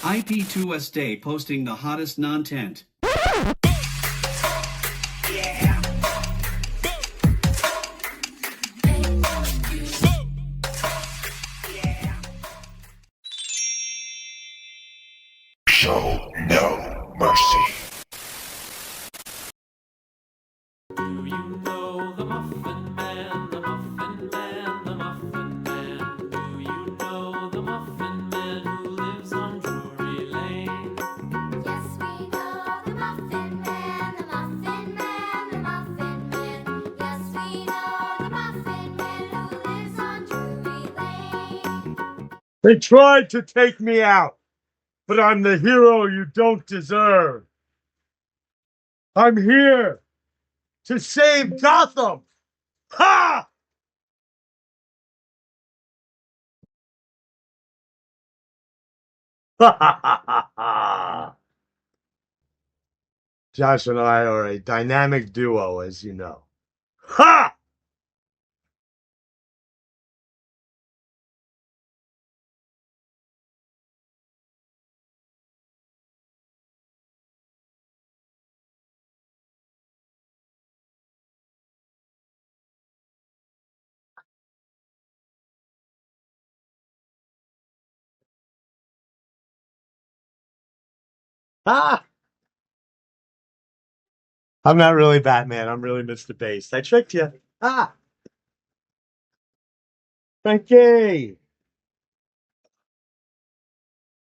IP2S Day posting the hottest non-tent. Show no mercy. Do you know the Muffin Man, the Muffin Man, the Muffin Man? Do you know the Muffin Man who lives on Drury Lane? Yes, we know the Muffin Man, the Muffin Man, the Muffin Man. Yes, we know the Muffin Man who lives on Drury Lane. They tried to take me out, but I'm the hero you don't deserve. I'm here to save Gotham. Ha! Josh and I are a dynamic duo, as you know. Ha! Ha! I'm not really Batman. I'm really Mr. Beast. I tricked you. Ah! Frankie!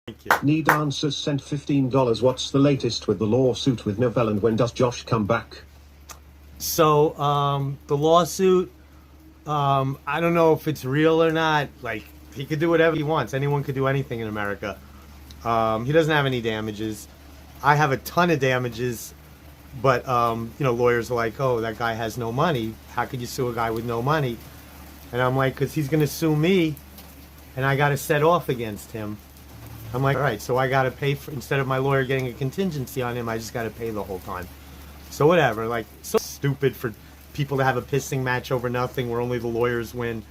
Thank you. Need answers sent $15. What's the latest with the lawsuit with Novell and when does Josh come back? So, the lawsuit, I don't know if it's real or not. Like, he could do whatever he wants. Anyone could do anything in America. He doesn't have any damages. I have a ton of damages, but, lawyers are like, oh, that guy has no money. How could you sue a guy with no money? And I'm like, because he's going to sue me, and I got to set off against him. I'm like, all right, so I got to pay for, instead of my lawyer getting a contingency on him, I just got to pay the whole time. So whatever, like, so stupid for people to have a pissing match over nothing where only the lawyers win.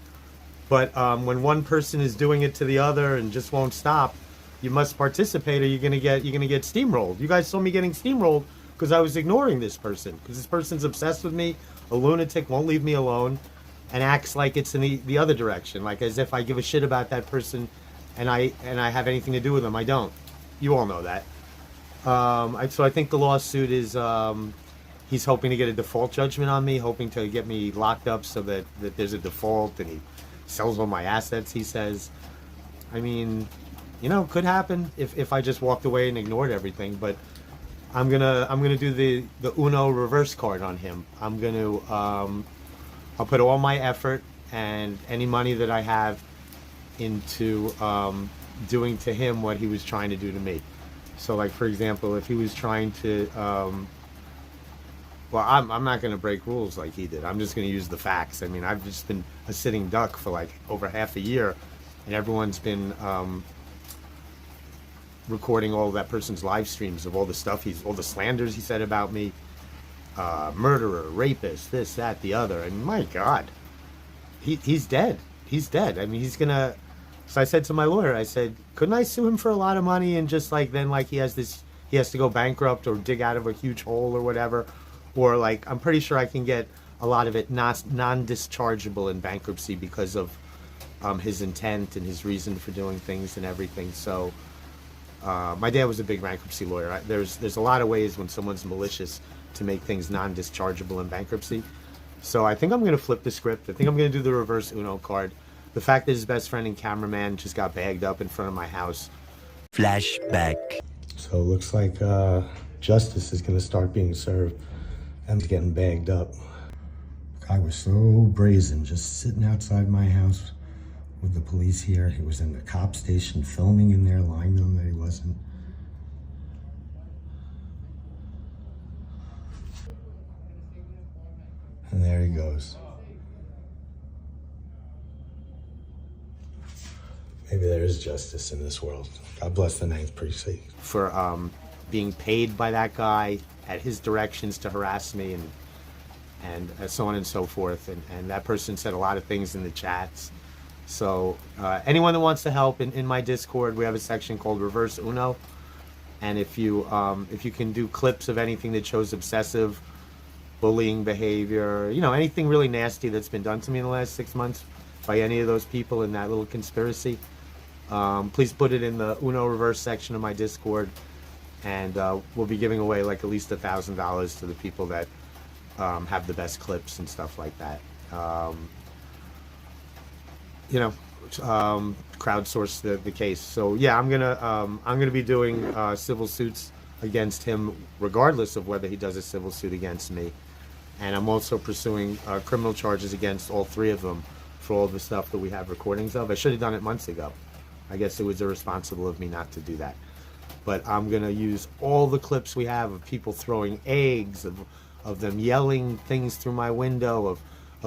But when one person is doing it to the other and just won't stop, you must participate or you're gonna get steamrolled. You guys saw me getting steamrolled because I was ignoring this person, because this person's obsessed with me, a lunatic, won't leave me alone, and acts like it's in the other direction, like as if I give a shit about that person and I have anything to do with them. I don't. You all know that. So I think the lawsuit is he's hoping to get a default judgment on me, hoping to get me locked up so that there's a default and he sells all my assets, he says. I mean, could happen if I just walked away and ignored everything, but I'm gonna do the Uno reverse card on him. I'll put all my effort and any money that I have into doing to him what he was trying to do to me. So, like, for example, if he was trying to, I'm not going to break rules like he did. I'm just going to use the facts. I mean, I've just been a sitting duck for like over half a year, and everyone's been recording all of that person's live streams of all the stuff all the slanders he said about me, murderer, rapist, this, that, the other. And my God, he's dead. He's dead. I mean, he's gonna. So I said to my lawyer, I said, couldn't I sue him for a lot of money and just like then like he has to go bankrupt or dig out of a huge hole or whatever, or like I'm pretty sure I can get a lot of it non-dischargeable in bankruptcy because of his intent and his reason for doing things and everything. So my dad was a big bankruptcy lawyer. There's a lot of ways when someone's malicious to make things non-dischargeable in bankruptcy. So I think I'm going to flip the script. I think I'm going to do the reverse Uno card. The fact that his best friend and cameraman just got bagged up in front of my house. Flashback. So it looks like justice is going to start being served. Em's getting bagged up. Guy was so brazen, just sitting outside my house with the police here. He was in the cop station filming in there, lying to them that he wasn't. And there he goes. Maybe there is justice in this world. God bless the 9th Precinct. For being paid by that guy at his directions to harass me and so on and so forth. And that person said a lot of things in the chats. So anyone that wants to help in my Discord, we have a section called Reverse Uno, and if you can do clips of anything that shows obsessive bullying behavior, anything really nasty that's been done to me in the last 6 months by any of those people in that little conspiracy, please put it in the Uno Reverse section of my Discord, and we'll be giving away like at least $1,000 to the people that have the best clips and stuff like that. Crowdsource the case. So yeah, I'm gonna be doing civil suits against him, regardless of whether he does a civil suit against me. And I'm also pursuing criminal charges against all three of them for all the stuff that we have recordings of. I should have done it months ago. I guess it was irresponsible of me not to do that. But I'm gonna use all the clips we have of people throwing eggs, of them yelling things through my window, of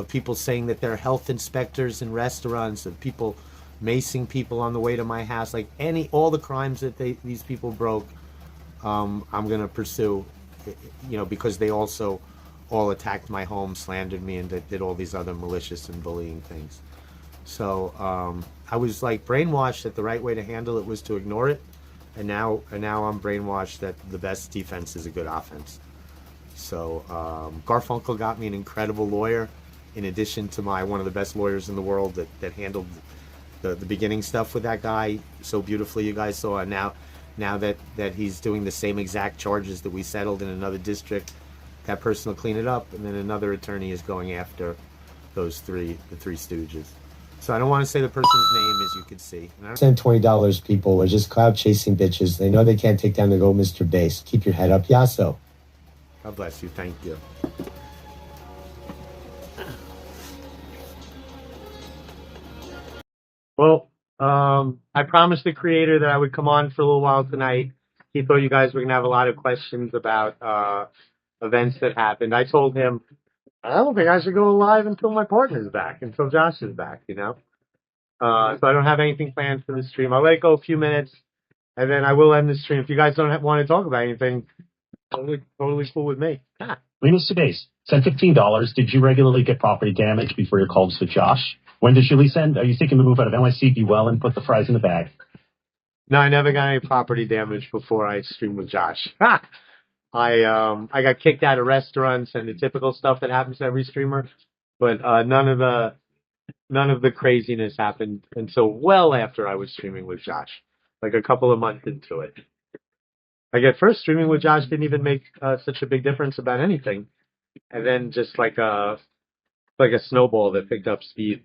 people saying that they're health inspectors in restaurants, of people macing people on the way to my house, like all the crimes that these people broke. I'm gonna pursue, because they also all attacked my home, slandered me, and did all these other malicious and bullying things. So I was like brainwashed that the right way to handle it was to ignore it, and now I'm brainwashed that the best defense is a good offense. So Garfunkel got me an incredible lawyer, in addition to one of the best lawyers in the world that handled the beginning stuff with that guy so beautifully. You guys saw, and now that he's doing the same exact charges that we settled in another district, that person will clean it up, and then another attorney is going after the three stooges. So I don't want to say the person's name, as you can see. Send $20, people. We're just cloud chasing bitches. They know they can't take down the Go Mr. Bass. Keep your head up, Yasso. God bless you. Thank you. Well, I promised the creator that I would come on for a little while tonight. He thought you guys were going to have a lot of questions about events that happened. I told him, I don't think I should go live until my partner's back, until Josh is back, So I don't have anything planned for the stream. I'll let it go a few minutes, and then I will end the stream. If you guys don't want to talk about anything, totally cool with me. Linus Base sent $15. Did you regularly get property damage before your calls with Josh? When does your lease end? Are you thinking to move out of NYC? Be well and put the fries in the bag. No, I never got any property damage before I streamed with Josh. I got kicked out of restaurants and the typical stuff that happens to every streamer, but none of the craziness happened until well after I was streaming with Josh, like a couple of months into it. Like at first, streaming with Josh didn't even make such a big difference about anything, and then just like a snowball that picked up speed.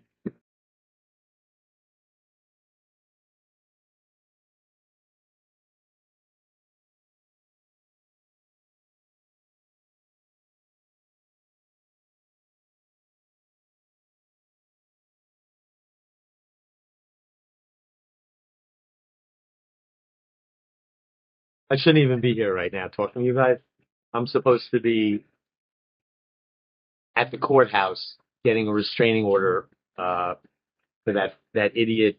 I shouldn't even be here right now talking to you guys. I'm supposed to be at the courthouse getting a restraining order for that idiot.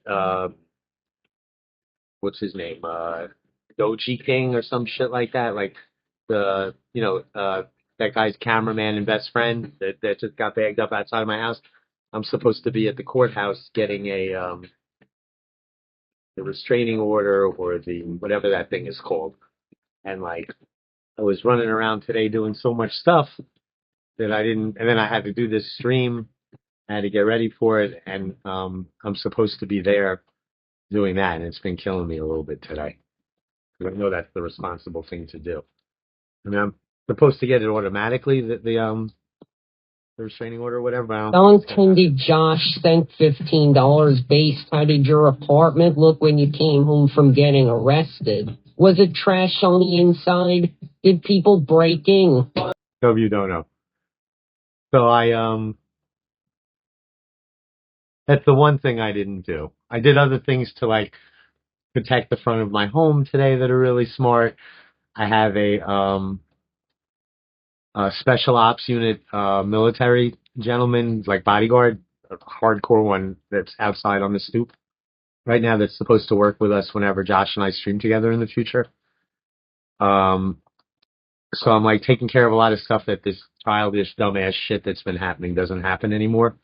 What's his name? Doji King or some shit like that. Like that guy's cameraman and best friend that just got bagged up outside of my house. I'm supposed to be at the courthouse getting the restraining order, or the whatever that thing is called. And like I was running around today doing so much stuff that I didn't, and then I had to do this stream. I had to get ready for it, and I'm supposed to be there doing that, and it's been killing me a little bit today. I know that's the responsible thing to do. I mean, I'm supposed to get it automatically, the restraining order or whatever. But I don't Candid, Josh sent $15 base. How did your apartment look when you came home from getting arrested? Was it trash on the inside? Did people break in? No, you don't know. So that's the one thing I didn't do. I did other things to like protect the front of my home today that are really smart. I have a special ops unit military gentleman, like bodyguard, a hardcore one that's outside on the stoop right now that's supposed to work with us whenever Josh and I stream together in the future. So I'm like taking care of a lot of stuff that this childish, dumbass shit that's been happening doesn't happen anymore.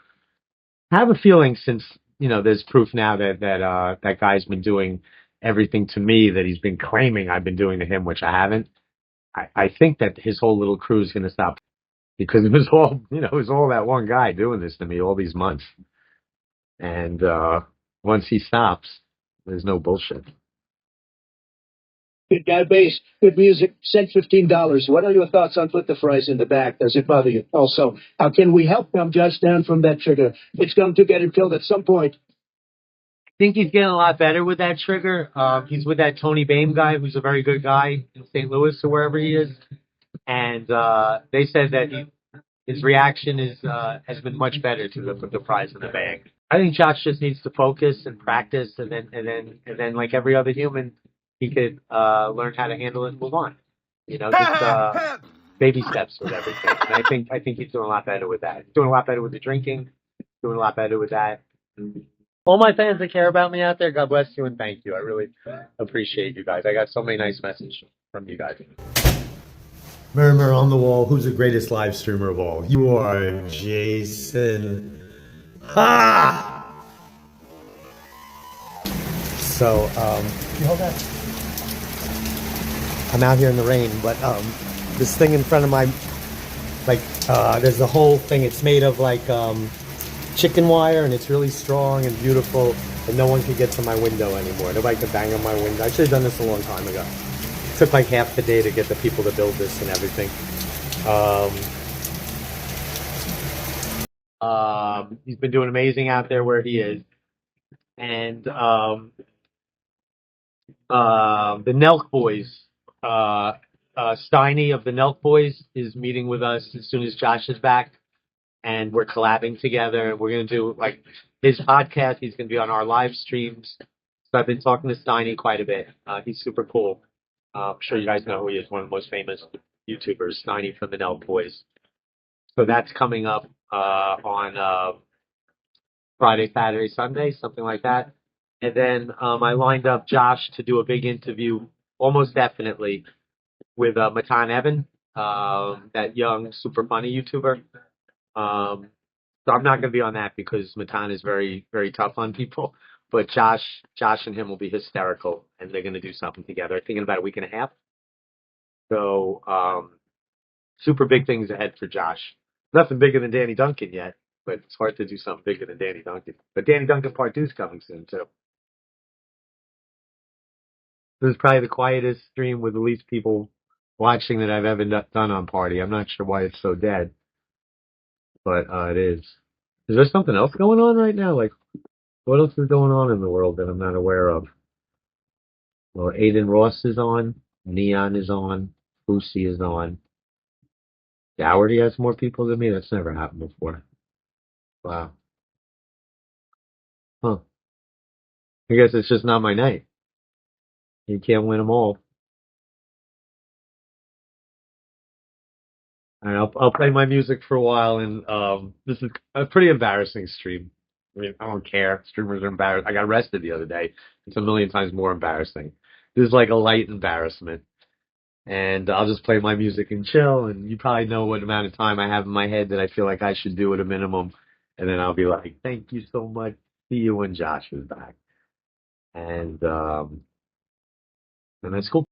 I have a feeling since there's proof now that guy's been doing everything to me that he's been claiming I've been doing to him, which I haven't. I think that his whole little crew is going to stop because it was all that one guy doing this to me all these months. And once he stops, there's no bullshit. Good guy bass, good music, sent $15. What are your thoughts on put the fries in the back? Does it bother you? Also, how can we help calm Josh down from that trigger? It's going to get him killed at some point. I think he's getting a lot better with that trigger. He's with that Tony Bain guy, who's a very good guy in St. Louis or wherever he is. And they said that his reaction has been much better to put the prize in the bag. I think Josh just needs to focus and practice, and then like every other human, he could learn how to handle it and move on. Just baby steps with everything. And I think he's doing a lot better with that. He's doing a lot better with the drinking. Doing a lot better with that. All my fans that care about me out there, God bless you and thank you. I really appreciate you guys. I got so many nice messages from you guys. Murmur on the wall. Who's the greatest live streamer of all? You are Jason. Ha! So, you hold that. I'm out here in the rain, but this thing in front of my, there's the whole thing. It's made of chicken wire, and it's really strong and beautiful, and no one can get to my window anymore. Nobody can bang on my window. I should have done this a long time ago. It took like half the day to get the people to build this and everything. He's been doing amazing out there where he is. And the Nelk Boys, Steiny of the Nelk Boys is meeting with us as soon as Josh is back. And we're collabing together. We're going to do his podcast. He's going to be on our live streams. So I've been talking to Steiny quite a bit. He's super cool. I'm sure you guys know who he is. One of the most famous YouTubers, Steiny from the Nelk Boys. So that's coming up on Friday, Saturday, Sunday, something like that. And then I lined up Josh to do a big interview, almost definitely, with Matan Evan, that young, super funny YouTuber. So I'm not going to be on that because Matan is very, very tough on people. But Josh and him will be hysterical, and they're going to do something together. Thinking about a week and a half. So super big things ahead for Josh. Nothing bigger than Danny Duncan yet, but it's hard to do something bigger than Danny Duncan. But Danny Duncan Part 2 is coming soon, too. This is probably the quietest stream with the least people watching that I've ever done on Party. I'm not sure why it's so dead, but it is. Is there something else going on right now? What else is going on in the world that I'm not aware of? Well, Aiden Ross is on. Neon is on. Lucy is on. Dougherty has more people than me? That's never happened before. Wow. Huh. I guess it's just not my night. You can't win them all. All right, I'll play my music for a while, and this is a pretty embarrassing stream. I mean, I don't care. Streamers are embarrassed. I got arrested the other day. It's a million times more embarrassing. This is like a light embarrassment. And I'll just play my music and chill, and you probably know what amount of time I have in my head that I feel like I should do at a minimum. And then I'll be like, thank you so much. See you when Josh is back. And that's cool.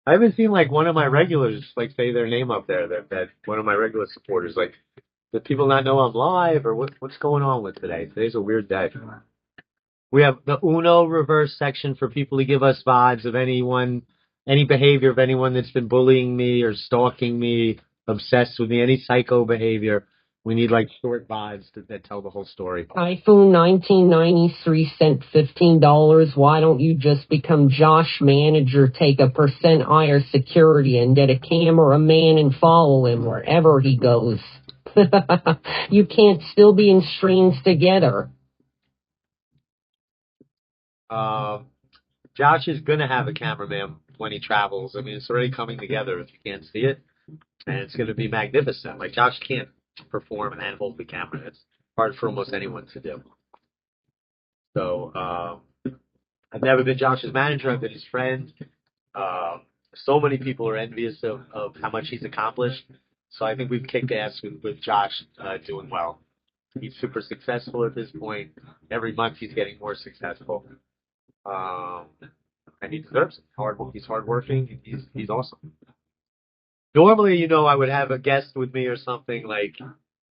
I haven't seen one of my regulars say their name up there. That one of my regular supporters. Do people not know I'm live, or what's going on with today? Today's a weird day. We have the Uno reverse section for people to give us vibes of any behavior of anyone that's been bullying me or stalking me, obsessed with me, any psycho behavior. We need short vibes that tell the whole story. iPhone 1993 sent $15. Why don't you just become Josh Manager, take a % higher security, and get a cameraman and follow him wherever he goes? You can't still be in streams together. Josh is going to have a cameraman when he travels. I mean, it's already coming together if you can't see it. And it's going to be magnificent. Josh can't perform and hold the camera. It's hard for almost anyone to do. So, I've never been Josh's manager. I've been his friend. So many people are envious of how much he's accomplished. So I think we've kicked ass with Josh doing well. He's super successful at this point. Every month he's getting more successful. Um, and he deserves it. He's hardworking. He's awesome. Normally, I would have a guest with me or something. Like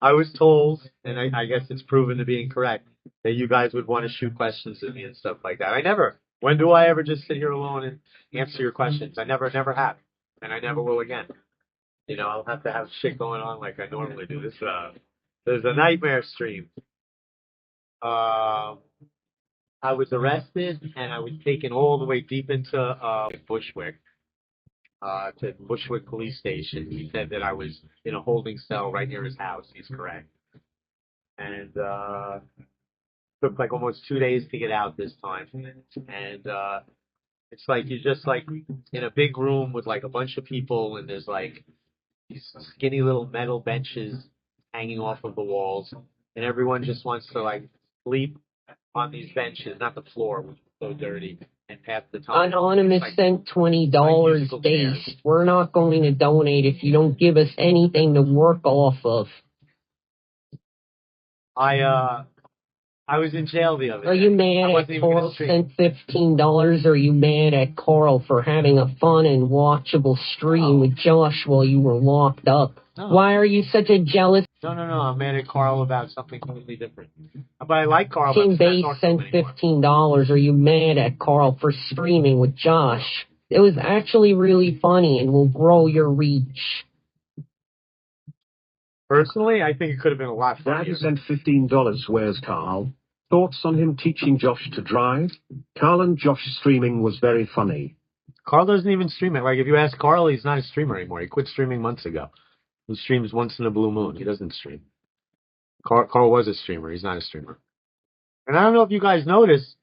I was told, and I guess it's proven to be incorrect, that you guys would want to shoot questions at me and stuff like that. I never. When do I ever just sit here alone and answer your questions? I never have, and I never will again. I'll have to have shit going on like I normally do. There's a nightmare stream. I was arrested and I was taken all the way deep into Bushwick, to Bushwick Police Station. He said that I was in a holding cell right near his house. He's correct. And took like almost 2 days to get out this time. And it's like you're just like in a big room with like a bunch of people, and there's like these skinny little metal benches hanging off of the walls, and everyone just wants to like sleep on these benches, not the floor, which is so dirty, and half the time. Anonymous sent $20 base. We're not going to donate if you don't give us anything to work off of. I was in jail the other day. Are you mad at Carl sent $15? Or are you mad at Carl for having a fun and watchable stream with Josh while you were locked up? No. Why are you such a jealous? No. I'm mad at Carl about something completely different. But I like Carl. King Base sent $15. Are you mad at Carl for streaming with Josh? It was actually really funny and will grow your reach. Personally, I think it could have been a lot funnier. Dad sent $15. Where's Carl? Thoughts on him teaching Josh to drive? Carl and Josh streaming was very funny. Carl doesn't even stream it. Like, if you ask Carl, he's not a streamer anymore. He quit streaming months ago. He streams once in a blue moon. He doesn't stream. Carl was a streamer. He's not a streamer. And I don't know if you guys noticed,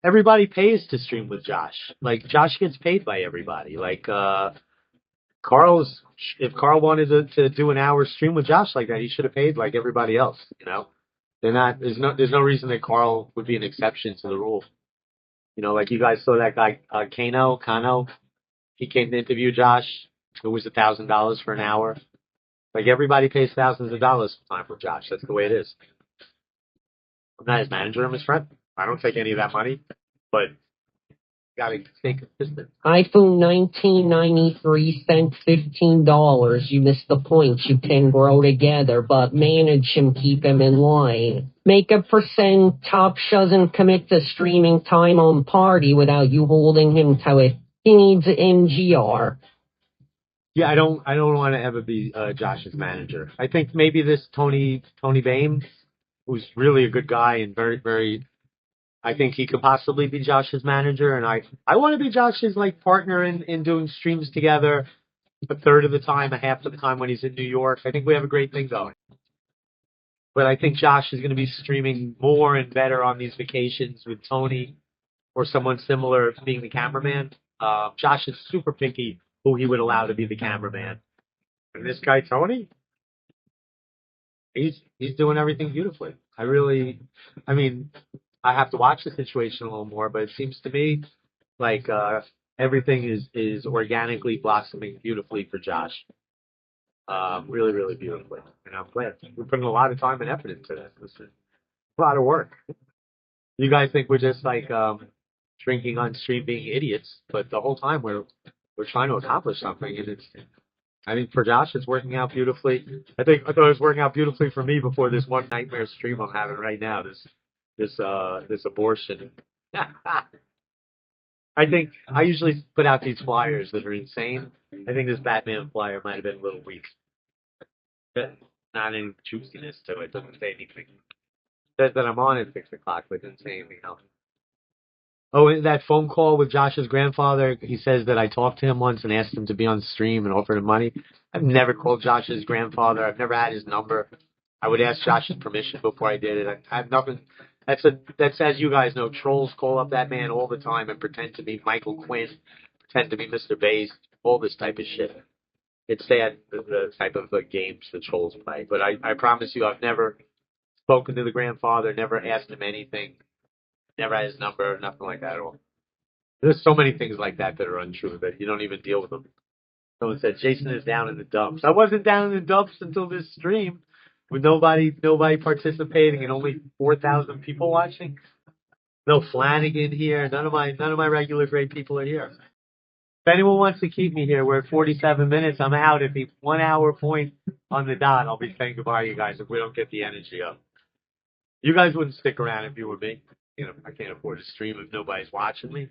everybody pays to stream with Josh. Like, Josh gets paid by everybody. Like, if Carl wanted to do an hour stream with Josh like that, he should have paid like everybody else, There's no reason that Carl would be an exception to the rule. Like you guys saw that guy, Kano, he came to interview Josh. It was $1,000 for an hour. Like everybody pays thousands of dollars for time for Josh. That's the way it is. I'm not his manager, I'm his friend. I don't take any of that money, but gotta stay consistent. iPhone 1993 sent $15. You missed the point. You can grow together, but manage him, keep him in line. Make a percent. Top doesn't commit to streaming time on party without you holding him to it. He needs an MGR. Yeah, I don't want to ever be Josh's manager. I think maybe this Tony Bain, who's really a good guy and very, very. I think he could possibly be Josh's manager, and I want to be Josh's like partner in doing streams together, a third of the time, a half of the time when he's in New York. I think we have a great thing going. But I think Josh is going to be streaming more and better on these vacations with Tony or someone similar being the cameraman. Josh is super picky who he would allow to be the cameraman. And this guy Tony, he's doing everything beautifully. I have to watch the situation a little more, but it seems to me like everything is organically blossoming beautifully for Josh. Really, really beautifully. And I'm glad. We're putting a lot of time and effort into this. This is a lot of work. You guys think we're just like drinking on stream being idiots, but the whole time we're trying to accomplish something, and I think for Josh it's working out beautifully. I thought it was working out beautifully for me before this one nightmare stream I'm having right now. This abortion. I think I usually put out these flyers that are insane. I think this Batman flyer might have been a little weak. But not any juiciness to it. Doesn't say anything. It says that I'm on at 6 o'clock, but doesn't say anything else. Oh, in that phone call with Josh's grandfather, he says that I talked to him once and asked him to be on stream and offered him money. I've never called Josh's grandfather. I've never had his number. I would ask Josh's permission before I did it. I have nothing. That's as you guys know, trolls call up that man all the time and pretend to be Michael Quinn, pretend to be Mr. Bass, all this type of shit. It's sad, the type of games the trolls play. But I promise you, I've never spoken to the grandfather, never asked him anything, never had his number, nothing like that at all. There's so many things like that are untrue that you don't even deal with them. Someone said, Jason is down in the dumps. I wasn't down in the dumps until this stream. With nobody participating and only 4,000 people watching. No Flanagan here. None of my regular great people are here. If anyone wants to keep me here, we're at 47 minutes. I'm out at the 1 hour point on the dot. I'll be saying goodbye to you guys if we don't get the energy up. You guys wouldn't stick around if you were me. You know, I can't afford to stream if nobody's watching me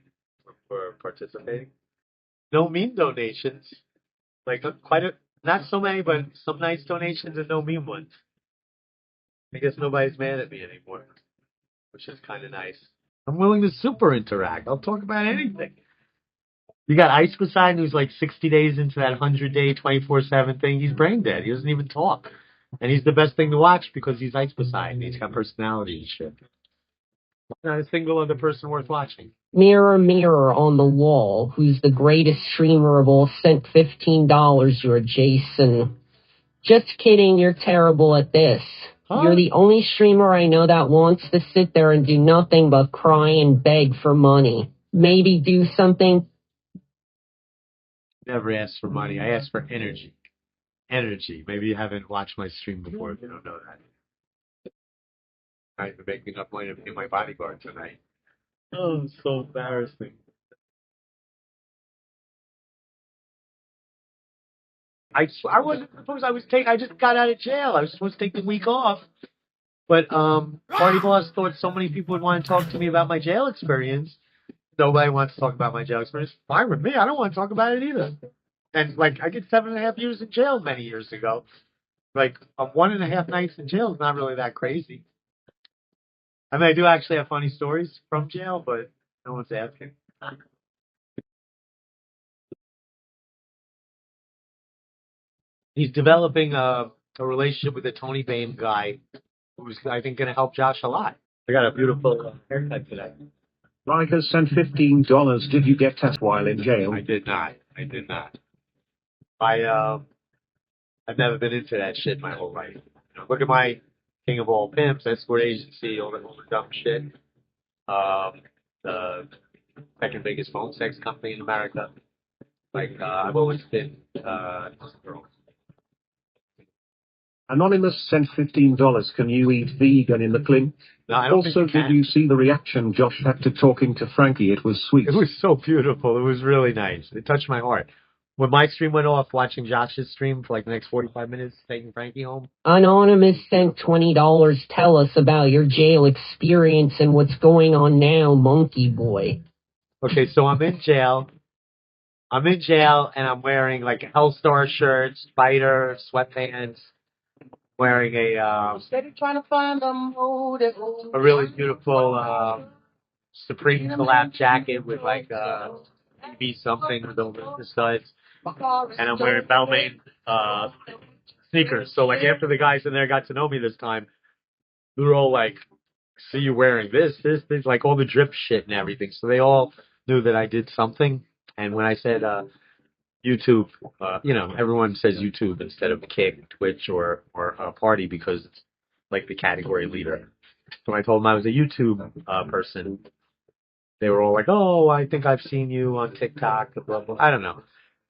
or participating. No meme donations. Like not so many, but some nice donations and no meme ones. I guess nobody's mad at me anymore, which is kind of nice. I'm willing to super interact. I'll talk about anything. You got Ice Poseidon, who's like 60 days into that 100-day, 24/7 thing. He's brain dead. He doesn't even talk. And he's the best thing to watch because he's Ice Poseidon. He's got personality and shit. Not a single other person worth watching. Mirror, mirror on the wall, who's the greatest streamer of all? Sent $15. You're Jason. Just kidding. You're terrible at this. Huh? You're the only streamer I know that wants to sit there and do nothing but cry and beg for money. Maybe do something. Never asked for money. I asked for energy. Energy. Maybe you haven't watched my stream before if you don't know that. I've been making up money to pay my bodyguard tonight. Oh, it's so embarrassing. I wasn't supposed. I just got out of jail. I was supposed to take the week off, but Party Boss thought so many people would want to talk to me about my jail experience. Nobody wants to talk about my jail experience. Fine with me. I don't want to talk about it either. And like, I did 7.5 years in jail many years ago. Like, 1.5 nights in jail is not really that crazy. I mean, I do actually have funny stories from jail, but no one's asking. He's developing a relationship with a Tony Bain guy who's, I think, going to help Josh a lot. I got a beautiful haircut today. Riker sent $15. Did you get tested while in jail? I did not. I've never been into that shit my whole life. You know, look at my King of All Pimps, escort agency, all the dumb shit. The second biggest phone sex company in America. Like, I've always been girls. Anonymous sent $15. Can you eat vegan in the clinic? No, I don't Also, think you did can. you see the reaction Josh had to talking to Frankie? It was sweet. It was so beautiful. It was really nice. It touched my heart. When my stream went off, watching Josh's stream for like the next 45 minutes, taking Frankie home. Anonymous sent $20. Tell us about your jail experience and what's going on now, Monkey Boy. Okay, so I'm in jail. And I'm wearing like a Hellstar shirt, spider, sweatpants. Wearing a really beautiful Supreme collab jacket with like BB something with the studs, and I'm wearing Balmain sneakers. So like after the guys in there got to know me this time, they were all like, "See you wearing this, like all the drip shit and everything." So they all knew that I did something. And when I said YouTube, everyone says YouTube instead of Kick, Twitch, or Party because it's like the category leader. So I told them I was a YouTube person. They were all like, "Oh, I think I've seen you on TikTok." Blah, blah. I don't know.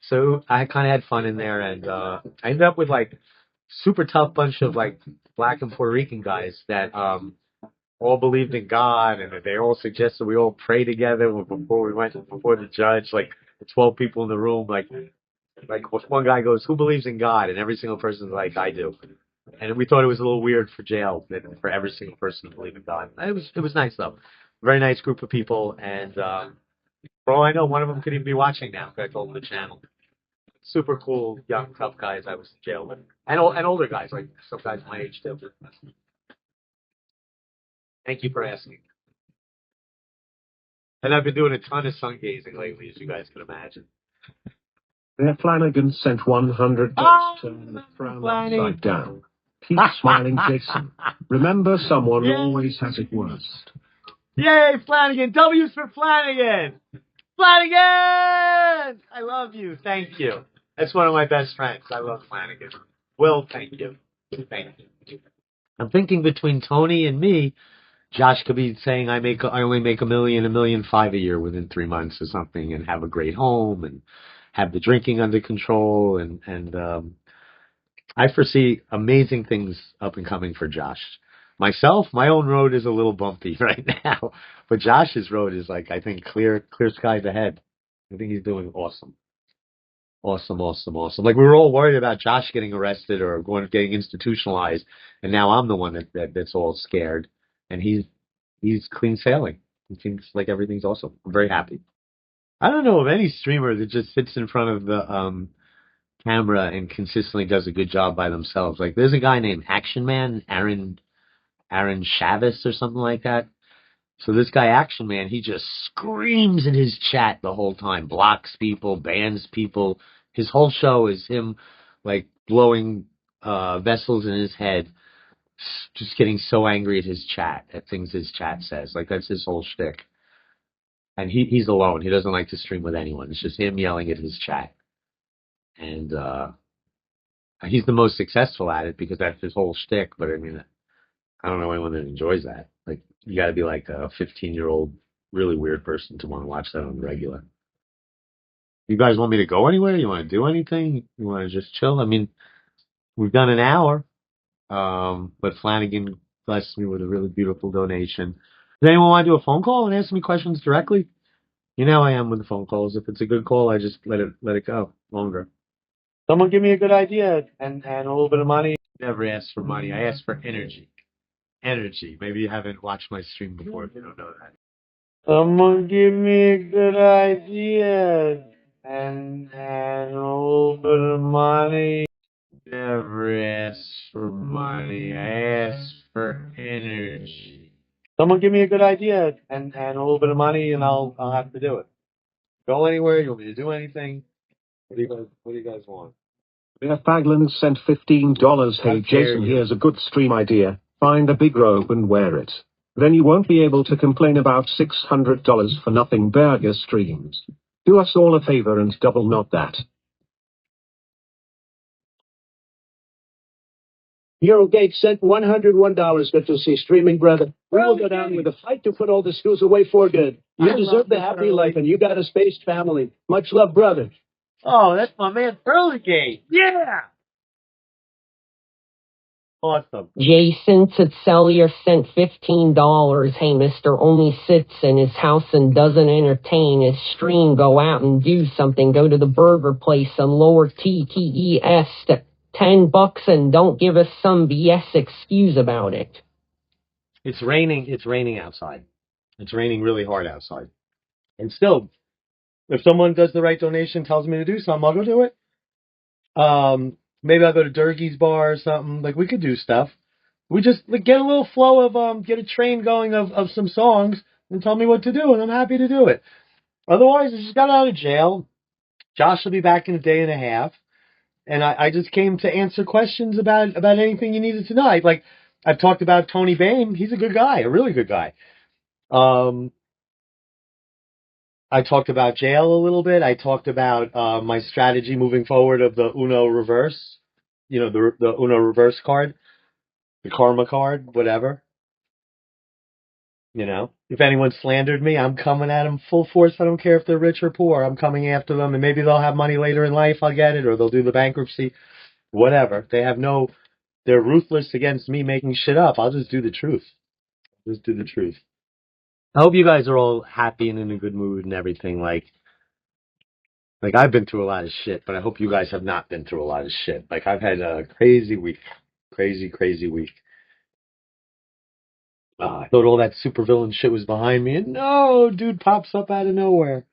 So I kind of had fun in there, and I ended up with like super tough bunch of like Black and Puerto Rican guys that all believed in God, and they all suggested we all pray together before we went before the judge. Like the 12 people in the room, like one guy goes, "Who believes in God?" And every single person's like, "I do." And we thought it was a little weird for jail for every single person to believe in God. It was nice though. Very nice group of people, and for all I know, one of them could even be watching now. I told them the channel. Super cool, young, tough guys I was in jail with, and older guys, like some guys my age too. Thank you for asking. And I've been doing a ton of sun gazing lately, as you guys can imagine. Their Flanagan sent $100 to turn the frown upside down. Keep smiling, Jason. Remember, someone always has it worst. Yay, Flanagan! W's for Flanagan! Flanagan! I love you. Thank you. That's one of my best friends. I love Flanagan. Will, thank you. Thank you. I'm thinking between Tony and me, Josh could be saying I only make $1 million, $1.5 million a year within 3 months or something, and have a great home and have the drinking under control and I foresee amazing things up and coming for Josh. Myself, my own road is a little bumpy right now, but Josh's road is like, I think, clear skies ahead. I think he's doing awesome. Awesome, awesome, awesome. Like we were all worried about Josh getting arrested or getting institutionalized, and now I'm the one that's all scared, and he's clean sailing. He thinks like everything's awesome. I'm very happy. I don't know of any streamer that just sits in front of the camera and consistently does a good job by themselves. Like there's a guy named Action Man, Aaron Chavis or something like that. So this guy Action Man, he just screams in his chat the whole time, blocks people, bans people. His whole show is him like blowing vessels in his head, just getting so angry at his chat, at things his chat says. Like that's his whole shtick. And he's alone. He doesn't like to stream with anyone. It's just him yelling at his chat. And he's the most successful at it because that's his whole shtick. But I mean, I don't know anyone that enjoys that. Like, you got to be like a 15-year-old, really weird person to want to watch that on the regular. You guys want me to go anywhere? You want to do anything? You want to just chill? I mean, we've done an hour, but Flanagan blessed me with a really beautiful donation. Does anyone want to do a phone call and ask me questions directly? You know how I am with the phone calls. If it's a good call, I just let it go longer. Someone give me a good idea and a little bit of money. Never ask for money. I ask for energy. Energy. Maybe you haven't watched my stream before if you don't know that. Someone give me a good idea and a little bit of money. Never ask for money. I ask for energy. Someone give me a good idea and a little bit of money, and I'll have to do it. Go anywhere? You want me to do anything? What do you guys want? Bear Fagland sent $15. Hey Jason, here's a good stream idea. Find a big robe and wear it. Then you won't be able to complain about $600 for nothing burger streams. Do us all a favor and double knot that. Eurogate sent $101. Good to see streaming, brother. We will go down with a fight to put all the screws away for good. You deserve the happy life, and you got a spaced family. Much love, brother. Oh, that's my man Earlygate. Yeah! Awesome. Jason Tsetsellier sent $15. Hey, Mr. Only sits in his house and doesn't entertain his stream. Go out and do something. Go to the burger place on Lower TTES to $10 and don't give us some BS excuse about it. It's raining. It's raining outside. It's raining really hard outside. And still, if someone does the right donation, tells me to do something, I'll go do it. Maybe I'll go to Durgee's bar or something. Like we could do stuff. We just like, get a little flow of get a train going of some songs and tell me what to do, and I'm happy to do it. Otherwise, I just got out of jail. Josh will be back in a day and a half, and I just came to answer questions about anything you needed to know. I've talked about Tony Bain. He's a good guy, a really good guy. I talked about jail a little bit. I talked about my strategy moving forward of the Uno reverse, the Uno reverse card, the karma card, whatever. If anyone slandered me, I'm coming at them full force. I don't care if they're rich or poor. I'm coming after them, and maybe they'll have money later in life. I'll get it, or they'll do the bankruptcy, whatever. They're ruthless against me making shit up. I'll just do the truth. Just do the truth. I hope you guys are all happy and in a good mood and everything. Like I've been through a lot of shit, but I hope you guys have not been through a lot of shit. Like I've had a crazy week. Crazy week. I thought all that supervillain shit was behind me, and no, dude pops up out of nowhere.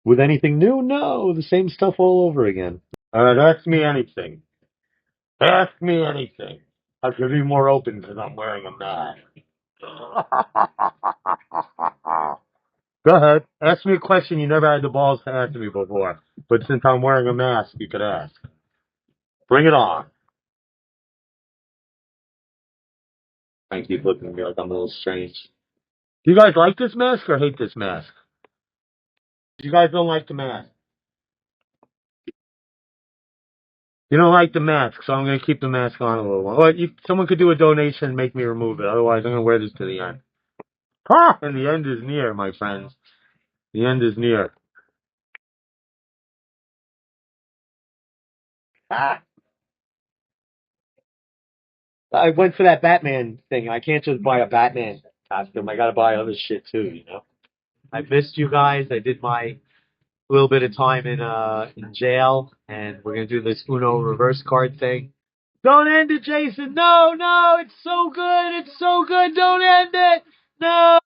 With anything new? No, the same stuff all over again. All right, ask me anything. Ask me anything. I should be more open because I'm wearing a mask. Go ahead. Ask me a question you never had the balls to ask me before. But since I'm wearing a mask, you could ask. Bring it on. I keep looking at me like I'm a little strange. Do you guys like this mask or hate this mask? You guys don't like the mask. You don't like the mask, so I'm going to keep the mask on a little while. Well, someone could do a donation and make me remove it. Otherwise, I'm going to wear this to the end. Ha! And the end is near, my friends. The end is near. Ah! I went for that Batman thing. I can't just buy a Batman costume. I gotta buy other shit too, you know? I missed you guys. I did my little bit of time in jail, and we're gonna do this Uno reverse card thing. Don't end it, Jason! No, no! It's so good! It's so good! Don't end it! No!